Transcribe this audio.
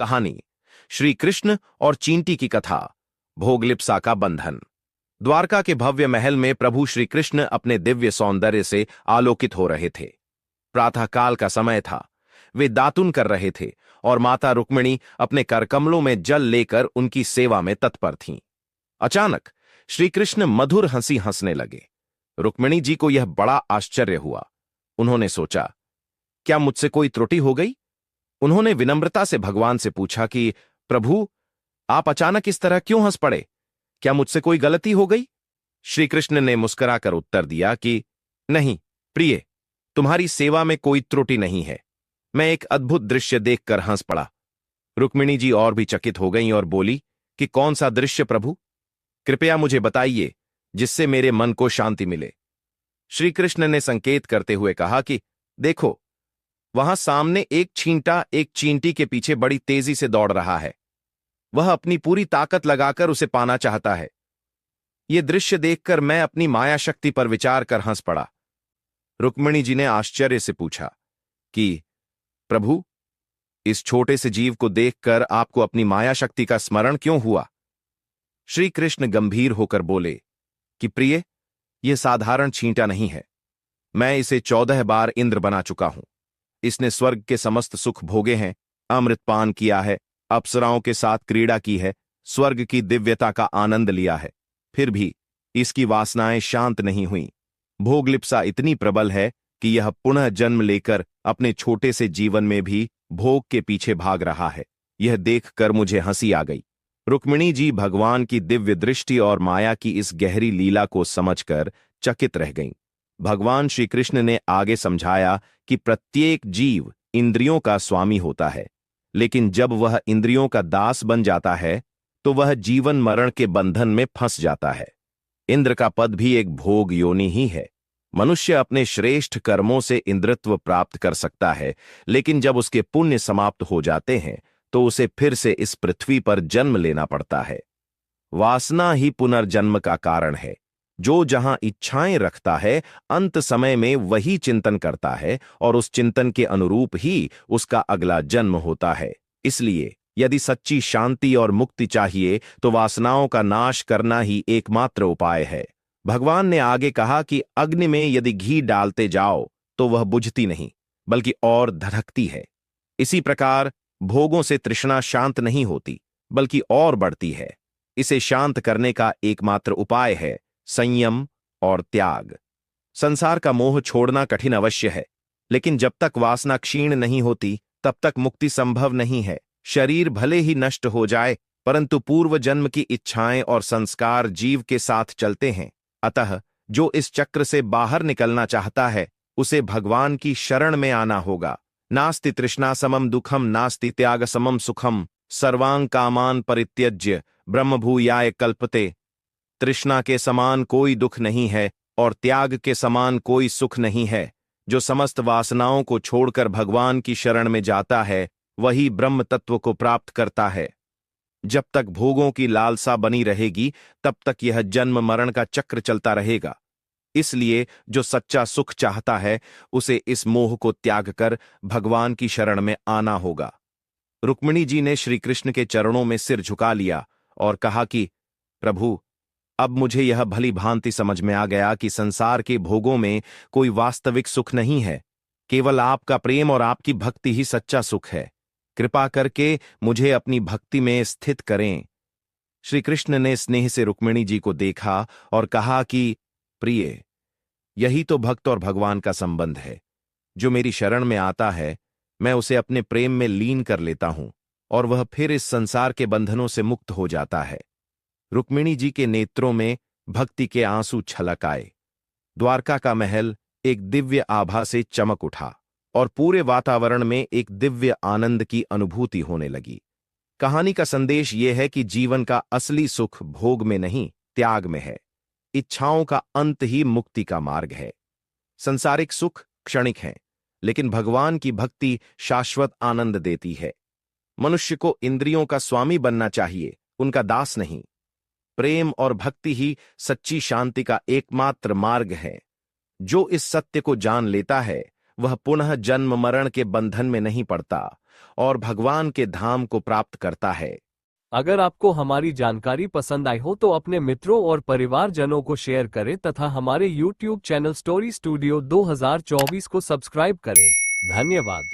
कहानी श्री कृष्ण और चींटी की कथा। भोगलिप्सा का बंधन। द्वारका के भव्य महल में प्रभु श्री कृष्ण अपने दिव्य सौंदर्य से आलोकित हो रहे थे। प्रातःकाल का समय था। वे दातुन कर रहे थे और माता रुक्मिणी अपने करकमलों में जल लेकर उनकी सेवा में तत्पर थीं। अचानक श्री कृष्ण मधुर हंसी हंसने लगे। रुक्मिणी जी को यह बड़ा आश्चर्य हुआ। उन्होंने सोचा, क्या मुझसे कोई त्रुटि हो गई? उन्होंने विनम्रता से भगवान से पूछा कि प्रभु, आप अचानक इस तरह क्यों हंस पड़े? क्या मुझसे कोई गलती हो गई? श्री कृष्ण ने मुस्कुराकर उत्तर दिया कि नहीं प्रिय, तुम्हारी सेवा में कोई त्रुटि नहीं है। मैं एक अद्भुत दृश्य देखकर हंस पड़ा। रुक्मिणी जी और भी चकित हो गईं और बोली कि कौन सा दृश्य प्रभु? कृपया मुझे बताइए, जिससे मेरे मन को शांति मिले। श्री कृष्ण ने संकेत करते हुए कहा कि देखो, वहां सामने एक छींटा एक चींटी के पीछे बड़ी तेजी से दौड़ रहा है। वह अपनी पूरी ताकत लगाकर उसे पाना चाहता है। यह दृश्य देखकर मैं अपनी माया शक्ति पर विचार कर हंस पड़ा। रुक्मिणी जी ने आश्चर्य से पूछा कि प्रभु, इस छोटे से जीव को देखकर आपको अपनी माया शक्ति का स्मरण क्यों हुआ? श्री कृष्ण गंभीर होकर बोले कि प्रिय, यह साधारण छींटा नहीं है। मैं इसे 14 बार इंद्र बना चुका हूं। इसने स्वर्ग के समस्त सुख भोगे हैं, अमृतपान किया है, अप्सराओं के साथ क्रीड़ा की है, स्वर्ग की दिव्यता का आनंद लिया है। फिर भी इसकी वासनाएं शांत नहीं हुईं। भोगलिप्सा इतनी प्रबल है कि यह पुनः जन्म लेकर अपने छोटे से जीवन में भी भोग के पीछे भाग रहा है। यह देखकर मुझे हंसी आ गई। रुक्मिणी जी भगवान की दिव्य दृष्टि और माया की इस गहरी लीला को समझकर चकित रह गईं। भगवान श्री कृष्ण ने आगे समझाया कि प्रत्येक जीव इंद्रियों का स्वामी होता है, लेकिन जब वह इंद्रियों का दास बन जाता है तो वह जीवन मरण के बंधन में फंस जाता है। इंद्र का पद भी एक भोग योनि ही है। मनुष्य अपने श्रेष्ठ कर्मों से इंद्रत्व प्राप्त कर सकता है, लेकिन जब उसके पुण्य समाप्त हो जाते हैं तो उसे फिर से इस पृथ्वी पर जन्म लेना पड़ता है। वासना ही पुनर्जन्म का कारण है। जो जहां इच्छाएं रखता है, अंत समय में वही चिंतन करता है और उस चिंतन के अनुरूप ही उसका अगला जन्म होता है। इसलिए यदि सच्ची शांति और मुक्ति चाहिए तो वासनाओं का नाश करना ही एकमात्र उपाय है। भगवान ने आगे कहा कि अग्नि में यदि घी डालते जाओ तो वह बुझती नहीं, बल्कि और धधकती है। इसी प्रकार भोगों से तृष्णा शांत नहीं होती, बल्कि और बढ़ती है। इसे शांत करने का एकमात्र उपाय है संयम और त्याग। संसार का मोह छोड़ना कठिन अवश्य है, लेकिन जब तक वासना क्षीण नहीं होती तब तक मुक्ति संभव नहीं है। शरीर भले ही नष्ट हो जाए, परंतु पूर्व जन्म की इच्छाएं और संस्कार जीव के साथ चलते हैं। अतः जो इस चक्र से बाहर निकलना चाहता है, उसे भगवान की शरण में आना होगा। नास्ति तृष्णा समम दुखम, नास्ति त्याग समम सुखम, सर्वांग कामान परित्यज्य ब्रह्मभूयाय कल्पते। तृष्णा के समान कोई दुख नहीं है और त्याग के समान कोई सुख नहीं है। जो समस्त वासनाओं को छोड़कर भगवान की शरण में जाता है, वही ब्रह्म तत्व को प्राप्त करता है। जब तक भोगों की लालसा बनी रहेगी, तब तक यह जन्म मरण का चक्र चलता रहेगा। इसलिए जो सच्चा सुख चाहता है, उसे इस मोह को त्याग कर भगवान की शरण में आना होगा। रुक्मिणी जी ने श्री कृष्ण के चरणों में सिर झुका लिया और कहा कि प्रभु, अब मुझे यह भली भांति समझ में आ गया कि संसार के भोगों में कोई वास्तविक सुख नहीं है। केवल आपका प्रेम और आपकी भक्ति ही सच्चा सुख है। कृपा करके मुझे अपनी भक्ति में स्थित करें। श्री कृष्ण ने स्नेह से रुक्मिणी जी को देखा और कहा कि प्रिय, यही तो भक्त और भगवान का संबंध है। जो मेरी शरण में आता है, मैं उसे अपने प्रेम में लीन कर लेता हूं और वह फिर इस संसार के बंधनों से मुक्त हो जाता है। रुक्मिणी जी के नेत्रों में भक्ति के आंसू छलक आए। द्वारका का महल एक दिव्य आभा से चमक उठा और पूरे वातावरण में एक दिव्य आनंद की अनुभूति होने लगी। कहानी का संदेश यह है कि जीवन का असली सुख भोग में नहीं, त्याग में है। इच्छाओं का अंत ही मुक्ति का मार्ग है। संसारिक सुख क्षणिक है, लेकिन भगवान की भक्ति शाश्वत आनंद देती है। मनुष्य को इंद्रियों का स्वामी बनना चाहिए, उनका दास नहीं। प्रेम और भक्ति ही सच्ची शांति का एकमात्र मार्ग है। जो इस सत्य को जान लेता है, वह पुनः जन्म मरण के बंधन में नहीं पड़ता, और भगवान के धाम को प्राप्त करता है। अगर आपको हमारी जानकारी पसंद आई हो तो अपने मित्रों और परिवारजनों को शेयर करें तथा हमारे YouTube चैनल स्टोरी स्टूडियो 2024 को सब्सक्राइब करें। धन्यवाद।